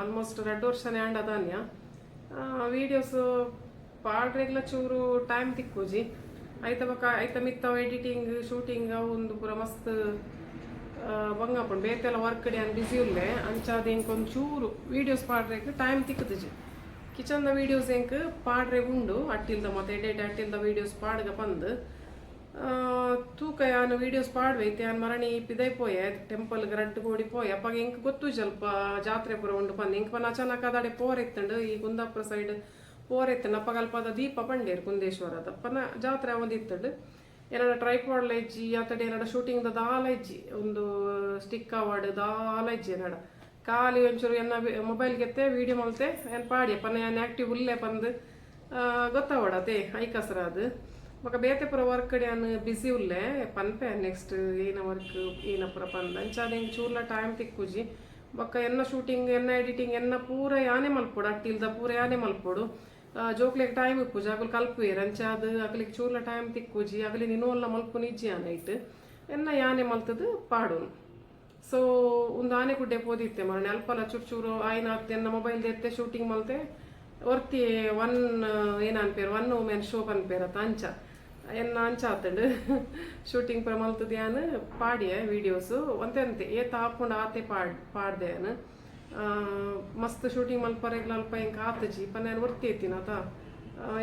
almost 2 ವರ್ಷನೇ and ಅದಾನ್ಯ videos ಪಾಡ್ರೆಗ್ಲ ಚೂರು time ತಿಕ್ಕುಜಿ ಐತ ಮಿತ್ತವ ಎಡಿಟಿಂಗ್ ಶೂಟಿಂಗ್ ಅವು ಒಂದು ಪೂರ ಮಸ್ತ್ ಬಂಗಪ್ಪುಂಡು ಬೇತೆಲ್ಲ ವರ್ಕ್ ಡೇ ಅನ್ ಬಿಸಿ ಉಲ್ಲೆ ಅಂಚಾದ ಇಂಕೊಂದು ಚೂರು ವೀಡಿಯೋಸ್ ಪಾಡ್ರೆಗ್ ಟೈಮ್ ತಿಕ್ಕುದುಜಿ ಕಿಚನ್ದ ವೀಡಿಯೋಸ್ ಎಂಕ್ ಪಾಡ್ರೆ ಉಂಡು ಅಟ್ಟಿಲ್ದ ಮತ್ತೆ ಎಡೆಟ್ ಅಟ್ಟಿಲ್ದ ವೀಡಿಯೋಸ್ ಪಾಡ್ಗ ಬಂದು ತೂಕ ಯಾನು ವೀಡಿಯೋಸ್ ಪಾಡ್ವೈತೆ ಯಾನ್ ಮರಣಿ ಪಿದೈಪೋಯೆ ಟೆಂಪಲ್ ರಡ್ಡು ಕೋಡಿ ಪೋಯೆ ಅಪ್ಪಾಗ ಇಂಕ್ ಗೊತ್ತು ಸ್ವಲ್ಪ ಜಾತ್ರೆ ಪುರ ಉಂಡು ಬಂದು ಇಂಕ್ ಪನ ಅಚಾನಕ್ ಅದಾಡೆ ಪೋರೆತ್ತಂಡು ಈ ಕುಂದಾಪುರ ಸೈಡ್ ಪೋರೆತ್ತಂಡು ಅಪ್ಪಾಗ ಅಲ್ಪದ ದೀಪ ಪಂಡೇರು ಕುಂದೇಶ್ವರದ ಅಪ್ಪನ ಜಾತ್ರೆ ಒಂದಿತ್ತಂಡು ಏನಾರ ಟ್ರೈಪಾಡ್ಲ ಇಜ್ಜಿ ಆತಡೆ ಏನಾರ ಶೂಟಿಂಗ್ ದಾಲ ಇಜ್ಜಿ ಒಂದು ಸ್ಟಿಕ್ ಅವಾರ್ಡ್ ದಾಲ ಇಜ್ಜಿ ಏನಾಡ ಖಾಲಿ ಒಂಚೂರು ಎನ್ನ ಮೊಬೈಲ್ ಗೆತ್ತೆ ವೀಡಿಯೋ ಮಲ್ತೆ ಏನು ಪಾಡಿ ಪನ್ನ ಏನು ಆ್ಯಕ್ಟಿವ್ ಉಲ್ಲೇ ಬಂದು ಗೊತ್ತಾವಡತೆ ಐಕಸ್ರ ಅದು ಬೊಕ ಬೇತೆ ಪುರ ವರ್ಕ್ ಡ್ಯಾನ್ ಬಿಸಿ ಉಲ್ಲೆ ಪನ್ಪೆ ನೆಕ್ಸ್ಟ್ ಏನ ವರ್ಕ್ ಏನ ಪುರ ಪಂದ್ ಅಂಚಾದ ಹಿಂಗೆ ಚೂರ್ಲ ಟೈಮ್ ತಿಕ್ಕುಜಿ ಬೊಕ್ಕ ಎನ್ನ ಶೂಟಿಂಗ್ ಎನ್ನ ಎಡಿಟಿಂಗ್ ಎನ್ನ ಪೂರ ಯಾನೆ ಮಲ್ಪೊಡು ಅಟ್ಟಿಲ್ದ ಪೂರ ಯಾನೆ ಮಲ್ಪೊಡು ಜೋಕ್ಲೆಗ್ ಟೈಮ್ ಇಪ್ಪುಜಿ ಅಗಲು ಕಲ್ಪುವೇರು ಅಂಚಾದ ಅಗಲಿಗೆ ಚೂರ್ಲ ಟೈಮ್ ತಿಕ್ಕುಜಿ ಅಗಲಿ ನಿನ್ನೋಲ್ಲ ಮಲ್ಪು ನಿಜ್ಜಿ ನೈಟ್ ಎನ್ನ ಯಾನೆ ಮಲ್ತದು ಪಾಡೋನು ಸೊ ಒಂದು ಆನೆ ಗುಡ್ಡೆ ಪೋದಿತ್ತೆ ಮರಣೆ ಅಲ್ಪಲ್ಲ ಚೂರು ಚೂರು ಆಯ್ನ ಎನ್ನ ಮೊಬೈಲ್ ಎತ್ತೆ ಶೂಟಿಂಗ್ ಮಲ್ತೆ ಒರ್ತಿ ಒನ್ ಏನ ಅನ್ಪೇರು ಒನ್ ವುಮೆನ್ ಶೋ ಅನ್ಪೇರತ್ತ ಅಂಚ ಎನ್ನ ಅಂಚ ಆತಂಡು ಶೂಟಿಂಗ್ ಪರ ಮಲ್ತದ ಯಾನು ಪಾಡಿಯ ವೀಡಿಯೋಸು ಒಂತೆ ಏತ ಹಾಕೊಂಡು ಆತೆ ಪಾಡ್ದೆ ಯಾನು ಮಸ್ತ್ ಶೂಟಿಂಗ್ ಮಲ್ಪರೆಗ್ಲ ಅಲ್ಪ ಇಂಕ ಆತಜಿ ಪನ್ನ ಏನು ಒರ್ತಿ ಐತಿನ ಆತ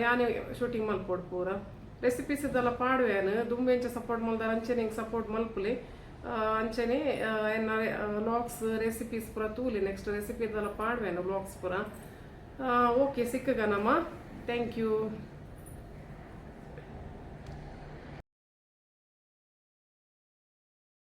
ಯಾನೇ ಶೂಟಿಂಗ್ ಮಲ್ಪೊಡು ಪೂರ ರೆಸಿಪೀಸ್ ಇದೆಲ್ಲ ಪಾಡುವೆ ಯಾನು ದುಂಬೆ ಎಂಚ ಸಪೋರ್ಟ್ ಮಲ್ದಾರ ಅಂಚೆನೆ ಹಿಂಗೆ ಸಪೋರ್ಟ್ ಮಲ್ಪುಲಿ ಅಂಚನೆ ಎನ್ನ ವ್ಲಾಗ್ಸ್ ರೆಸಿಪೀಸ್ ಪೂರ ತೂಲಿ ನೆಕ್ಸ್ಟ್ ರೆಸಿಪಿ ಇದೆಲ್ಲ ಪಾಡುವೆನು ವ್ಲಾಗ್ಸ್ ಪೂರ ಓಕೆ ಸಿಕ್ಕಗ ನಮ್ಮ ಥ್ಯಾಂಕ್ ಯು